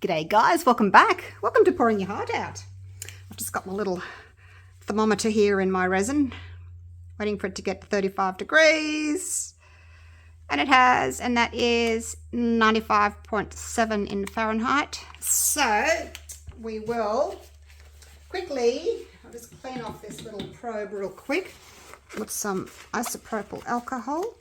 G'day guys, welcome back. Welcome to Pouring Your Heart Out. I've just got my little thermometer here in my resin, waiting for it to get to 35 degrees. And it has, and that is 95.7 in Fahrenheit. So we will quickly, I'll just clean off this little probe real quick with some isopropyl alcohol.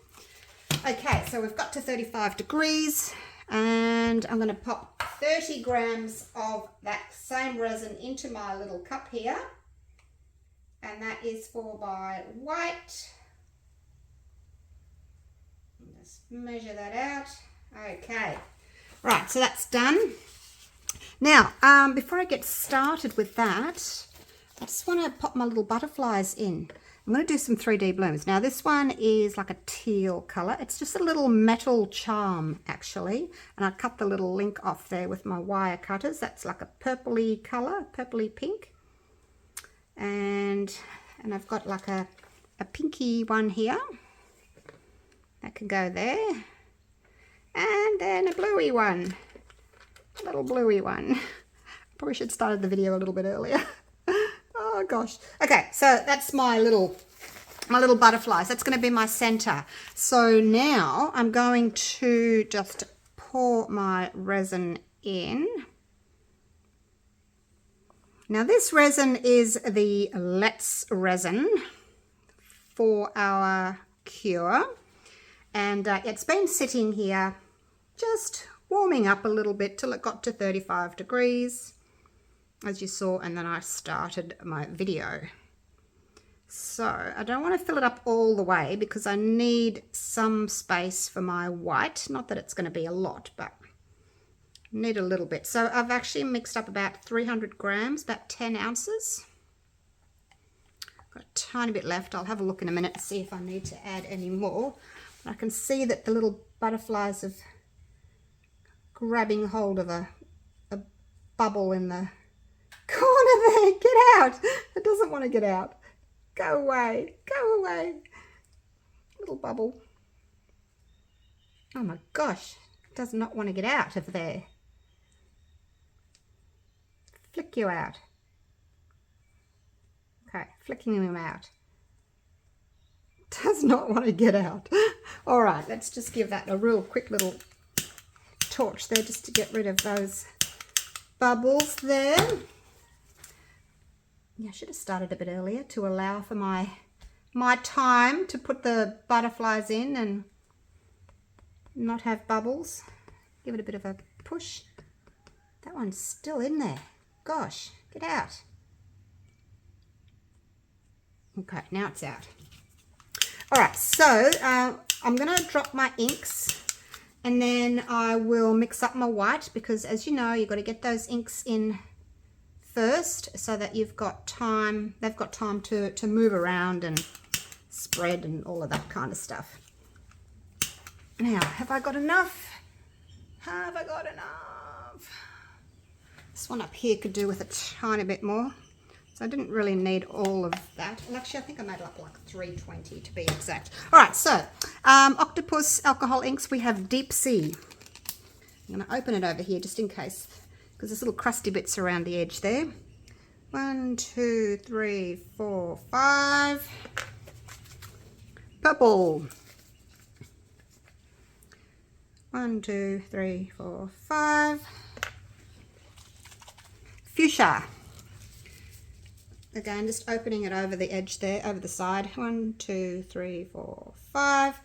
Okay, so we've got to 35 degrees. And I'm going to pop 30 grams of that same resin into my little cup here. And that is 4 by white. Just measure that out. Okay. Right, so that's done. Now, before I get started with that, I just want to pop my little butterflies in. I'm going to do some 3D blooms. Now this one is like a teal colour. It's just a little metal charm actually. And I cut the little link off there with my wire cutters. That's like a purpley colour, purpley pink. And I've got like a pinky one here. That can go there. And then a bluey one. A little bluey one. Probably should have started the video a little bit earlier. Oh gosh. Okay, so that's my little butterflies. That's going to be my center. So now I'm going to just pour my resin in. Now this resin is the Let's resin for our cure. And it's been sitting here just warming up a little bit till it got to 35 degrees. As you saw, and then I started my video. So I don't want to fill it up all the way because I need some space for my white. Not that it's going to be a lot, but I need a little bit. So I've actually mixed up about 300 grams, about 10 ounces. Got a tiny bit left. I'll have a look in a minute and see if I need to add any more. I can see that the little butterflies are grabbing hold of a bubble in the corner there. Get out. It doesn't want to get out. Go away. Go away. Little bubble. Oh my gosh. It does not want to get out of there. Flick you out. Okay, flicking him out. Does not want to get out. All right, let's just give that a real quick little torch there just to get rid of those bubbles there. Yeah, I should have started a bit earlier to allow for my time to put the butterflies in and not have bubbles. Give it a bit of a push. That one's still in there. Gosh, get out. Okay, now it's out. All right, so I'm going to drop my inks and then I will mix up my white because as you know, you've got to get those inks in first so that you've got time, they've got time to move around and spread and all of that kind of stuff. Now, have I got enough? Have I got enough? This one up here could do with a tiny bit more. So I didn't really need all of that. Well, actually, I think I made up like 320 to be exact. All right, so Octopus alcohol inks, we have Deep Sea. I'm going to open it over here just in case, because there's little crusty bits around the edge there. 1, 2, 3, 4, 5. Purple. 1, 2, 3, 4, 5. Fuchsia. Again, just opening it over the edge there, over the side. 1, 2, 3, 4, 5.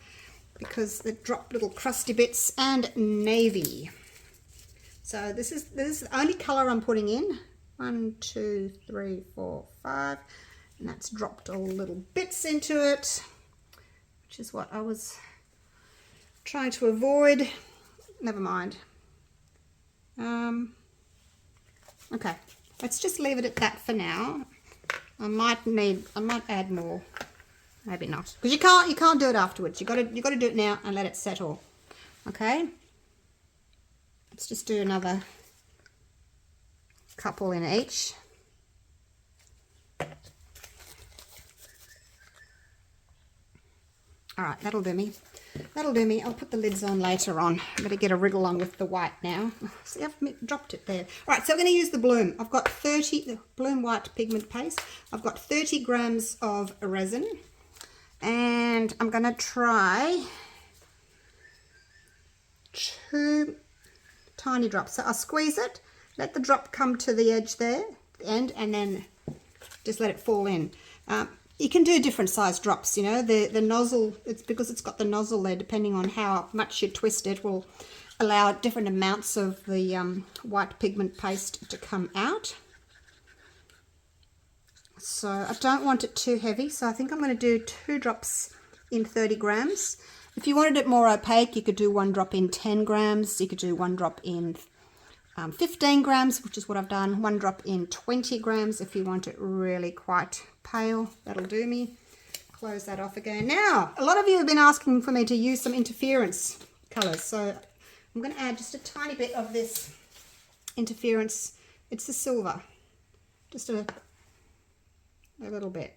Because they drop little crusty bits. And navy. So this is the only colour I'm putting in. 1, 2, 3, 4, 5. And that's dropped all little bits into it, which is what I was trying to avoid. Never mind. Okay, let's just leave it at that for now. I might add more. Maybe not. Because you can't do it afterwards. You gotta do it now and let it settle. Okay? Let's just do another couple in each. All right, that'll do me. That'll do me. I'll put the lids on later on. I'm going to get a wriggle on with the white now. See, I've dropped it there. All right, so I'm going to use the bloom. I've got 30 bloom white pigment paste. I've got 30 grams of resin, and I'm going to try 2 tiny drops. So I'll squeeze it, let the drop come to the edge there, the end, and then just let it fall in. You can do different size drops, you know. The nozzle, it's because it's got the nozzle there, depending on how much you twist it, will allow different amounts of the white pigment paste to come out. So I don't want it too heavy, so I think I'm going to do 2 drops in 30 grams. If you wanted it more opaque, you could do 1 drop in 10 grams. You could do 1 drop in 15 grams, which is what I've done. 1 drop in 20 grams if you want it really quite pale. That'll do me. Close that off again. Now, a lot of you have been asking for me to use some interference colours, so I'm going to add just a tiny bit of this interference. It's the silver. Just a little bit,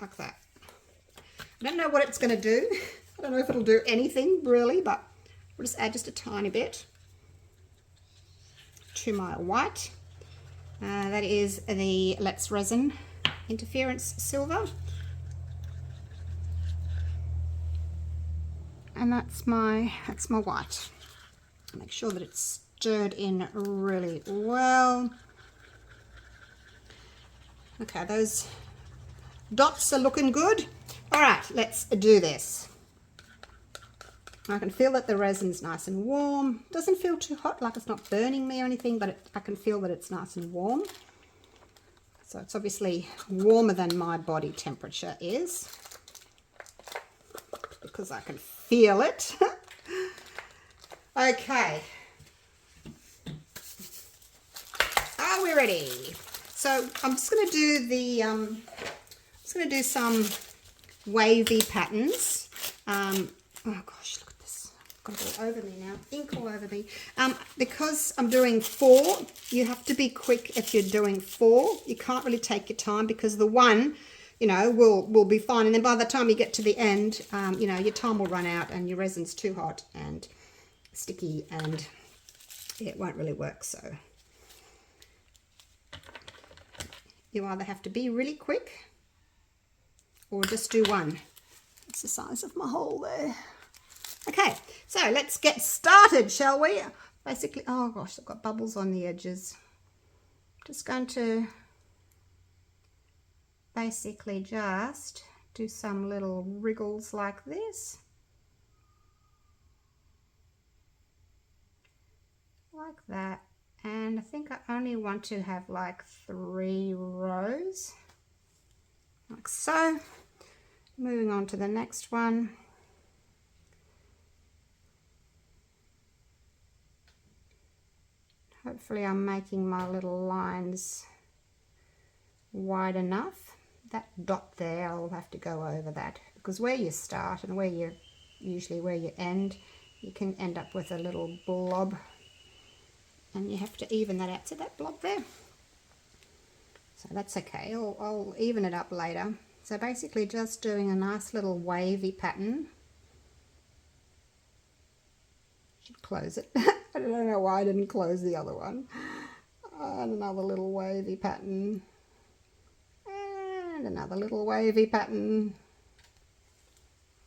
like that. I don't know what it's going to do. I don't know if it'll do anything really, but we'll just add just a tiny bit to my white. That is the Let's Resin Interference Silver. And that's my white. Make sure that it's stirred in really well. Okay, those dots are looking good. All right, let's do this. I can feel that the resin's nice and warm. Doesn't feel too hot, like it's not burning me or anything, but I can feel that it's nice and warm. So it's obviously warmer than my body temperature is, because I can feel it. Okay. Are we ready? So I'm just going to do the, some wavy patterns. Oh gosh, look at this. I've got it all over me now. Ink all over me. Because I'm doing 4, you have to be quick if you're doing 4. You can't really take your time, because the 1, you know, will be fine. And then by the time you get to the end, you know, your time will run out and your resin's too hot and sticky, and it won't really work. So you either have to be really quick or just do 1. That's the size of my hole there. Okay, so let's get started, shall we? Basically, oh gosh, I've got bubbles on the edges. Just going to basically just do some little wriggles like this. Like that. And I think I only want to have like 3 rows, like so. Moving on to the next one. Hopefully I'm making my little lines wide enough. That dot there, I'll have to go over that, because where you start and where you usually where you end, you can end up with a little blob. And you have to even that out. See that blob there? So that's okay. I'll even it up later. So basically just doing a nice little wavy pattern. Should close it. I don't know why I didn't close the other one. And another little wavy pattern. And another little wavy pattern.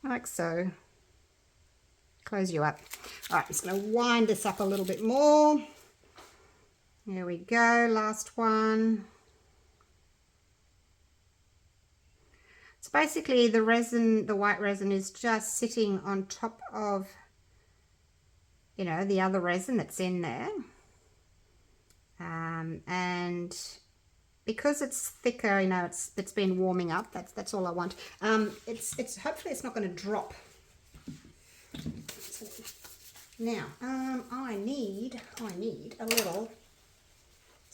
Like so. Close you up. All right, I'm just going to wind this up a little bit more. There we go, last one. So basically the resin, the white resin, is just sitting on top of, you know, the other resin that's in there. And because it's thicker, you know, it's been warming up. That's all I want. It's hopefully it's not going to drop. Now, I need a little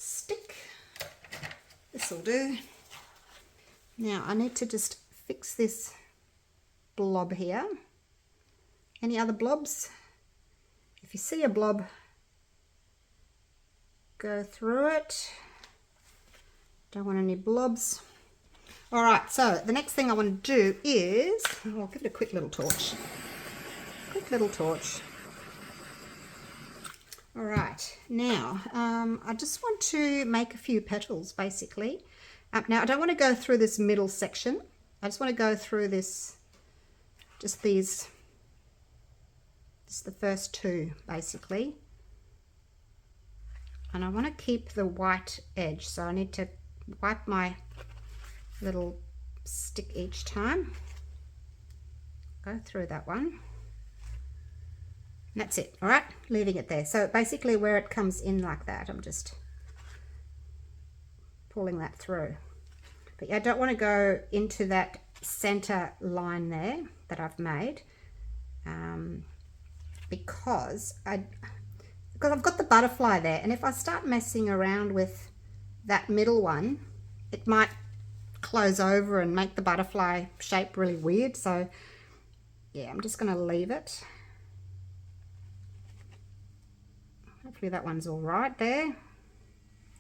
stick. This will do. Now I need to just fix this blob here. Any other blobs? If you see a blob, go through it. Don't want any blobs. All right, so the next thing I want to do is, I'll give it a quick little torch. Quick little torch. All right, now I just want to make a few petals basically. Now I don't want to go through this middle section. I just want to go through this, just the first two basically. And I want to keep the white edge, so I need to wipe my little stick each time. Go through that one. And that's it. All right, leaving it there. So basically where it comes in like that, I'm just pulling that through. But I don't want to go into that center line there that I've made, because I've got the butterfly there, and if I start messing around with that middle one, it might close over and make the butterfly shape really weird. So yeah, I'm just going to leave it. Hopefully that one's all right there.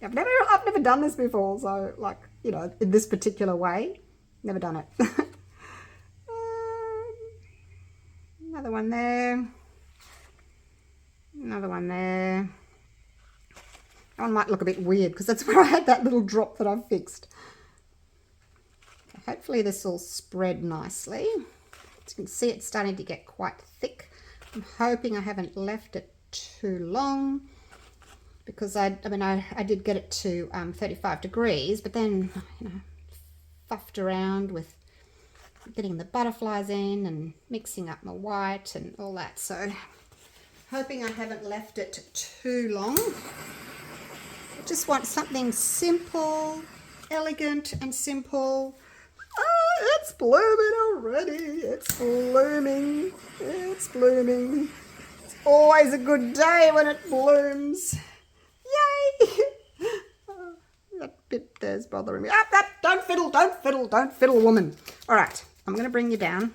I've never done this before, so like, you know, in this particular way, never done it. Another one there. Another one there. That one might look a bit weird because that's where I had that little drop that I've fixed. Okay, hopefully this will spread nicely. As you can see, it's starting to get quite thick. I'm hoping I haven't left it too long, because I did get it to 35 degrees, but then, you know, fuffed around with getting the butterflies in and mixing up my white and all that. So hoping I haven't left it too long. I just want something simple, elegant and simple. Oh, it's blooming already. It's blooming. It's blooming. It's always a good day when it blooms. Yay! Oh, that bit there's bothering me. Don't fiddle, don't fiddle, don't fiddle, woman. All right, I'm going to bring you down.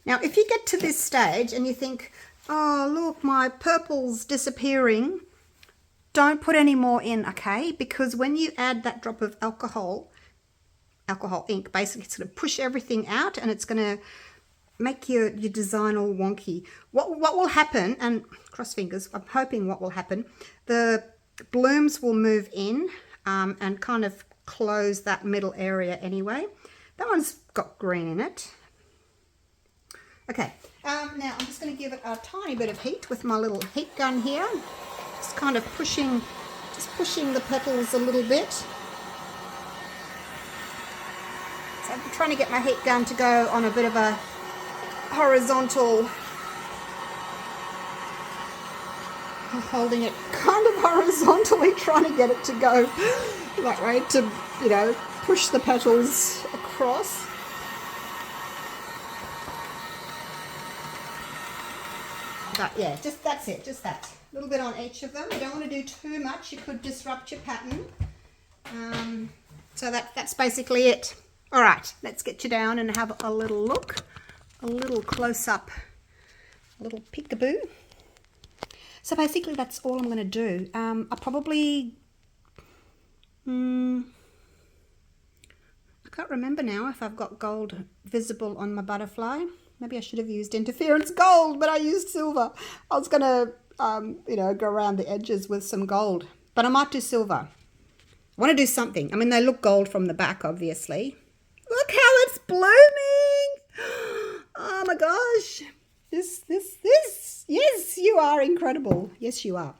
Now, if you get to this stage and you think, oh, look, my purple's disappearing, don't put any more in, okay? Because when you add that drop of alcohol ink, basically it's going to push everything out and it's going to make your design all wonky. What will happen, and cross fingers, I'm hoping what will happen, the blooms will move in and kind of close that middle area anyway. That one's got green in it. Okay, now I'm just going to give it a tiny bit of heat with my little heat gun here. Just kind of pushing the petals a little bit. So I'm trying to get my heat gun to go on a bit of a horizontal, I'm holding it kind of horizontally, trying to get it to go that way to, you know, push the petals across. But yeah, just that's it, just that. A little bit on each of them. You don't want to do too much, you could disrupt your pattern. So that's basically it. All right, let's get you down and have a little look, a little close up, a little peekaboo. So basically that's all I'm going to do. I probably, I can't remember now if I've got gold visible on my butterfly. Maybe I should have used interference gold, but I used silver. I was going to, you know, go around the edges with some gold, but I might do silver. I want to do something. I mean, they look gold from the back, obviously. Look how it's blooming. Oh my gosh. This. Yes, you are incredible. Yes, you are.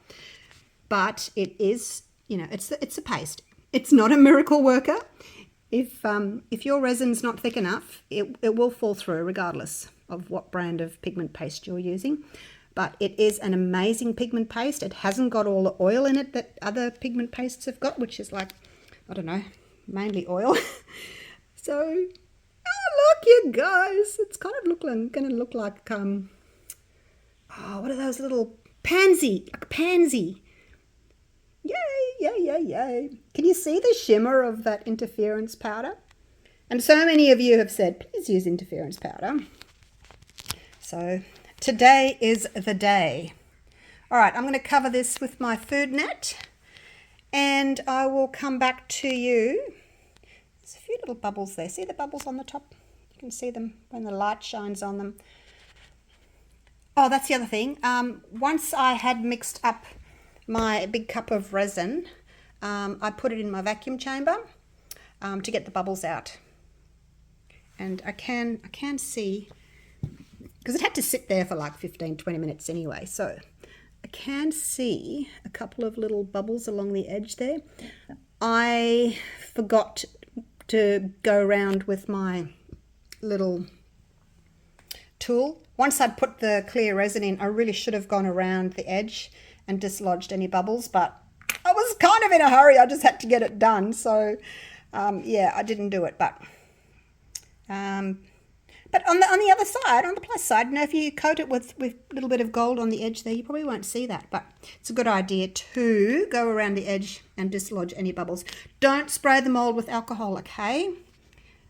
But it is, you know, it's a paste. It's not a miracle worker. If your resin's not thick enough, it will fall through regardless of what brand of pigment paste you're using. But it is an amazing pigment paste. It hasn't got all the oil in it that other pigment pastes have got, which is like, I don't know, mainly oil. So, oh look, you guys, it's kind of going to look like, oh, what are those little pansy, like a pansy. Yay, yay, yay, yay. Can you see the shimmer of that interference powder? And so many of you have said, please use interference powder. So today is the day. All right, I'm going to cover this with my food net. and I will come back to you. There's a few little bubbles there. See the bubbles on the top? You can see them when the light shines on them. Oh, that's the other thing. Once I had mixed up my big cup of resin, I put it in my vacuum chamber to get the bubbles out. And I can see, because it had to sit there for like 15-20 minutes anyway, so I can see a couple of little bubbles along the edge there. I forgot to go around with my little tool. Once I'd put the clear resin in, I really should have gone around the edge and dislodged any bubbles, but I was kind of in a hurry. I just had to get it done, so yeah, I didn't do it. But on the other side, on the plus side, you know, if you coat it with a little bit of gold on the edge there, you probably won't see that. But it's a good idea to go around the edge and dislodge any bubbles. Don't spray the mold with alcohol, okay?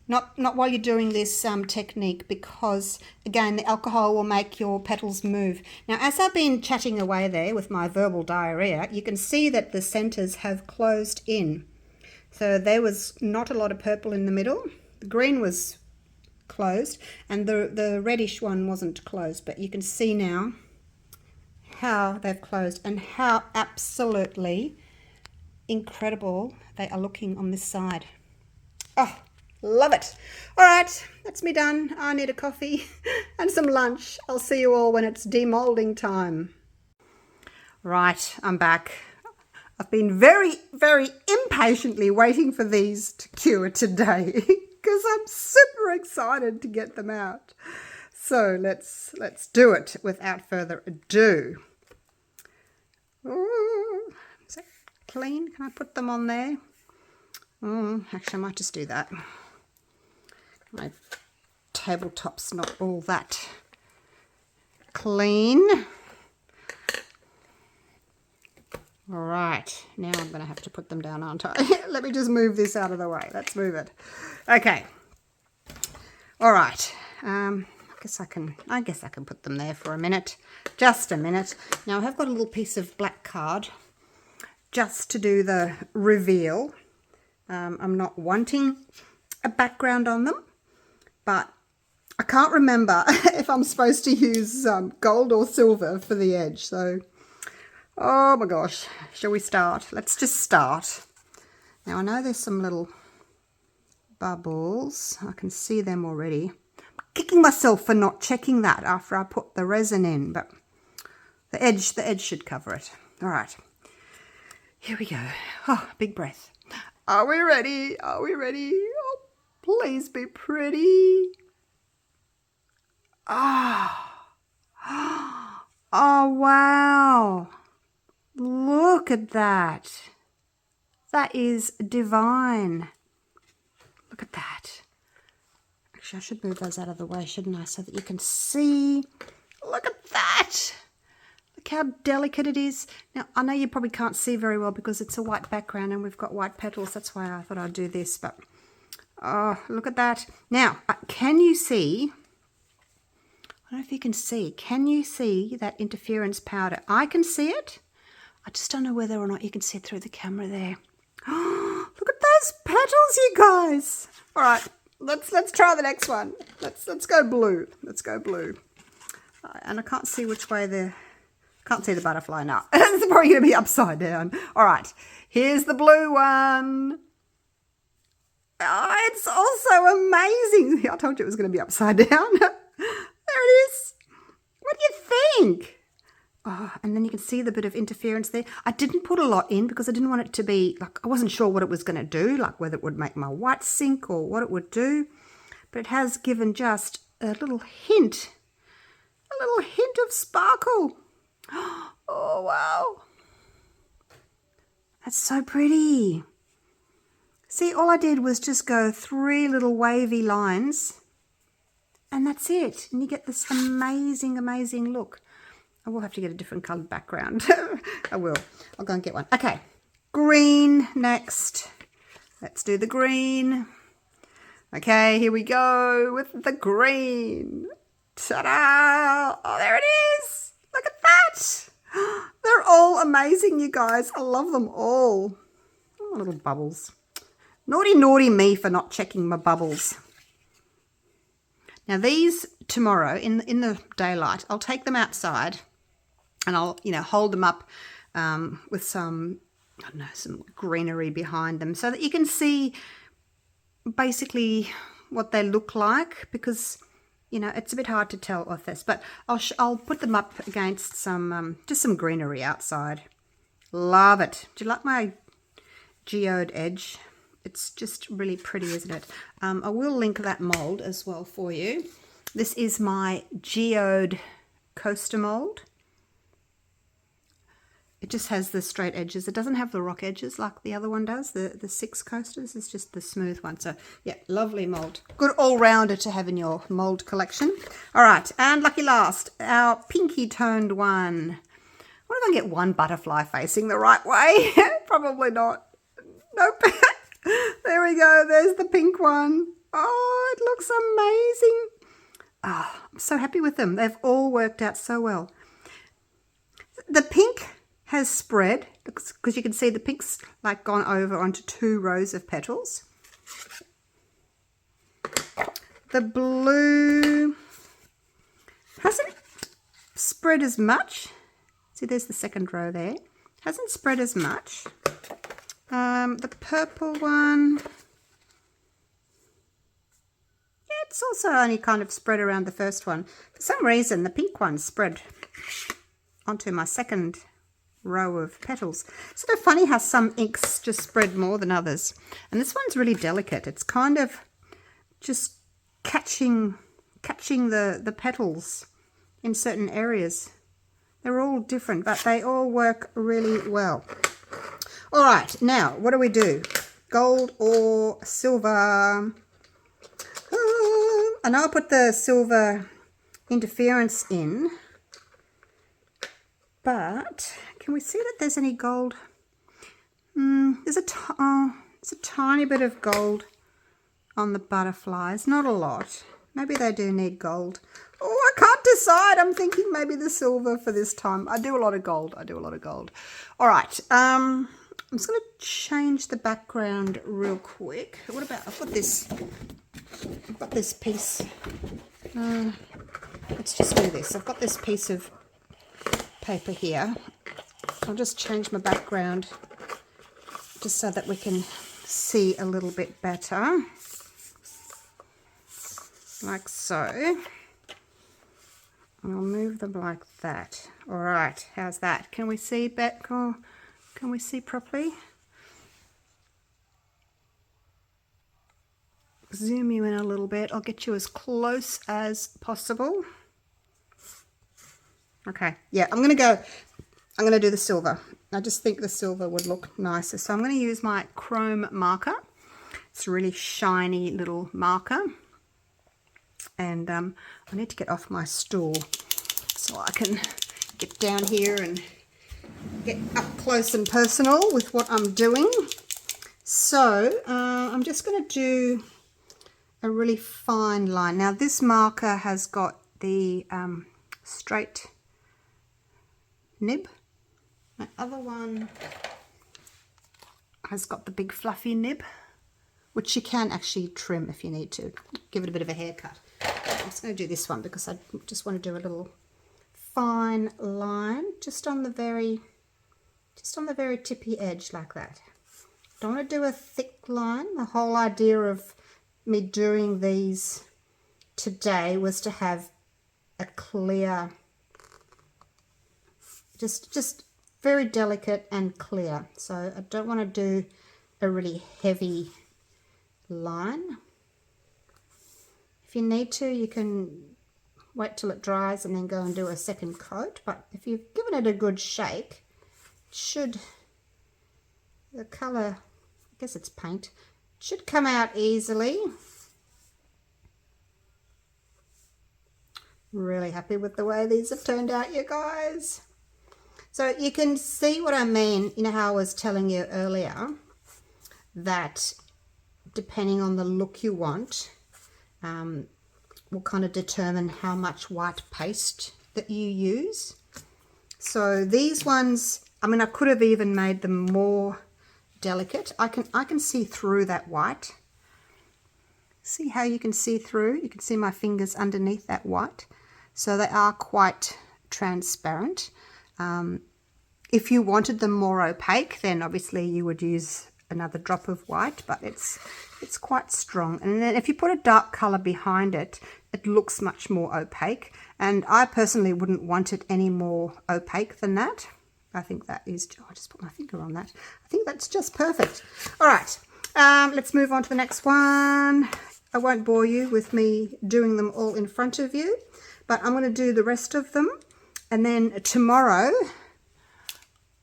Not while you're doing this technique, because again, the alcohol will make your petals move. Now, as I've been chatting away there with my verbal diarrhea, you can see that the centers have closed in. So there was not a lot of purple in the middle. The green was closed and the reddish one wasn't closed, but you can see now how they've closed and how absolutely incredible they are looking on this side. Oh, love it. All right, that's me done. I need a coffee and some lunch. I'll see you all when it's demolding time. Right, I'm back. I've been very, very impatiently waiting for these to cure today because I'm super excited to get them out. So let's do it without further ado. Ooh, is that clean? Can I put them on there? Actually, I might just do that. My tabletop's not all that clean. All right, now I'm going to have to put them down, aren't I? Let me just move this out of the way. Let's move it. Okay. All right. I guess I can put them there for a minute. Just a minute. Now I have got a little piece of black card just to do the reveal. I'm not wanting a background on them, but I can't remember if I'm supposed to use gold or silver for the edge. So, oh my gosh, shall we start? Let's just start. Now I know there's some little bubbles. I can see them already. I'm kicking myself for not checking that after I put the resin in, but the edge should cover it. All right, here we go. Oh, big breath. Are we ready? Are we ready? Oh, please be pretty. Ah. Oh, wow. Look at that. That is divine. Look at that. Actually, I should move those out of the way, shouldn't I? So that you can see. Look at that. Look how delicate it is. Now, I know you probably can't see very well because it's a white background and we've got white petals. That's why I thought I'd do this. But, oh, look at that. Now, can you see... I don't know if you can see. Can you see that interference powder? I can see it. I just don't know whether or not you can see it through the camera there. Oh, look at those petals, you guys. All right, let's try the next one. Let's go blue. Let's go blue. And I can't see which way can't see the butterfly now. It's probably going to be upside down. All right, here's the blue one. Oh, it's also amazing. I told you it was going to be upside down. There it is. What do you think? Oh, and then you can see the bit of interference there. I didn't put a lot in because I didn't want it to be, like, I wasn't sure what it was going to do, like whether it would make my white sink or what it would do. But it has given just a little hint of sparkle. Oh, wow. That's so pretty. See, all I did was just go 3 little wavy lines. And that's it. And you get this amazing, amazing look. I will have to get a different coloured background. I will. I'll go and get one. Okay. Green next. Let's do the green. Okay, here we go with the green. Ta-da! Oh, there it is. Look at that. They're all amazing, you guys. I love them all. Oh, little bubbles. Naughty, naughty me for not checking my bubbles. Now these tomorrow in the daylight, I'll take them outside and I'll, hold them up with some, I don't know, some greenery behind them so that you can see basically what they look like, because it's a bit hard to tell with this, but I'll put them up against some just some greenery outside. Love it. Do you like my geode edge? It's just really pretty, isn't it? I will link that mold as well for you. This is my geode coaster mold. It just has the straight edges. It doesn't have the rock edges like the other one does. The 6 coasters is just the smooth one. So yeah, lovely mold. Good all-rounder to have in your mold collection. All right, and lucky last, our pinky toned one. What if I get one butterfly facing the right way? Probably not. Nope. There we go. There's the pink one. Oh, it looks amazing. Oh, I'm so happy with them. They've all worked out so well. The pink has spread because you can see the pink's like gone over onto 2 rows of petals. The blue hasn't spread as much. See, there's the 2nd row there. Hasn't spread as much. The purple one, yeah, it's also only kind of spread around the first one. For some reason, the pink one spread onto my 2nd row of petals. It's sort of funny how some inks just spread more than others. And this one's really delicate. It's kind of just catching the petals in certain areas. They're all different, but they all work really well. All right, now what do we do? Gold or silver? I know I put the silver interference in, but can we see that there's any gold? There's a tiny bit of gold on the butterflies, not a lot. Maybe they do need gold. Oh, I can't decide. I'm thinking maybe the silver for this time. I do a lot of gold. All right. I'm just going to change the background real quick. What about, I've got this piece. Let's just do this. I've got this piece of paper here. I'll just change my background just so that we can see a little bit better. Like so. I'll move them like that. All right, how's that? Can we see back? Oh, can we see properly? Zoom you in a little bit. I'll get you as close as possible. Okay, yeah, I'm going to do the silver. I just think the silver would look nicer. So I'm going to use my chrome marker. It's a really shiny little marker. And I need to get off my stool so I can get down here and get up close and personal with what I'm doing. So I'm just going to do a really fine line. Now this marker has got the straight nib. My other one has got the big fluffy nib, which you can actually trim if you need to. Give it a bit of a haircut. I'm just going to do this one because I just want to do a little fine line just on the very tippy edge like that. Don't want to do a thick line. The whole idea of me doing these today was to have a clear, just very delicate and clear. So I don't want to do a really heavy line. If you need to, you can wait till it dries and then go and do a second coat. But if you've given it a good shake, it should, the colour, I guess it's paint, should come out easily. Really happy with the way these have turned out, you guys. So you can see what I mean, you know how I was telling you earlier that depending on the look you want, will kind of determine how much white paste that you use. So these ones, I mean, I could have even made them more delicate. I can see through that white. See how you can see through? You can see my fingers underneath that white. So they are quite transparent. If you wanted them more opaque, then obviously you would use another drop of white, but it's quite strong. And then if you put a dark color behind it, it looks much more opaque. And I personally wouldn't want it any more opaque than that. I think that is, oh, I just put my finger on that. I think that's just perfect. All right, let's move on to the next one. I won't bore you with me doing them all in front of you, but I'm going to do the rest of them. And then tomorrow,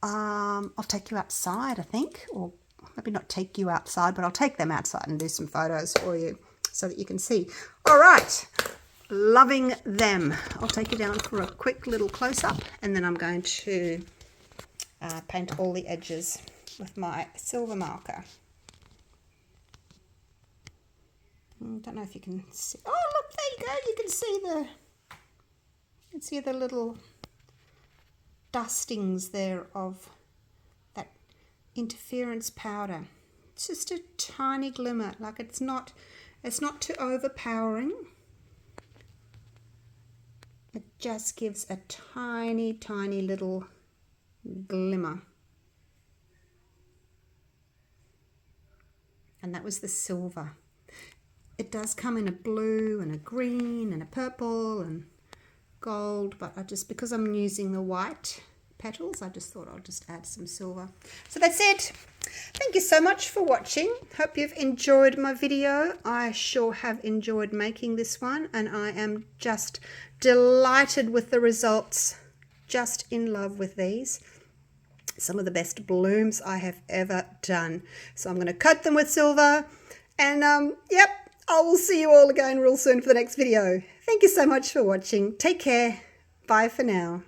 I'll take you outside, I think, or maybe not take you outside, but I'll take them outside and do some photos for you so that you can see. All right, loving them. I'll take you down for a quick little close-up, and then I'm going to paint all the edges with my silver marker. Don't know if you can see. Oh, look, there you go. You can see the little dustings there of that interference powder. It's just a tiny glimmer. Like it's not too overpowering. It just gives a tiny, tiny little glimmer. And that was the silver. It does come in a blue and a green and a purple and gold, but because I'm using the white petals, I just thought I'll just add some silver. So that's it. Thank you so much for watching. Hope you've enjoyed my video. I sure have enjoyed making this one, and I am just delighted with the results. Just in love with these. Some of the best blooms I have ever done. So I'm going to coat them with silver, and yep, I will see you all again real soon for the next video. Thank you so much for watching. Take care. Bye for now.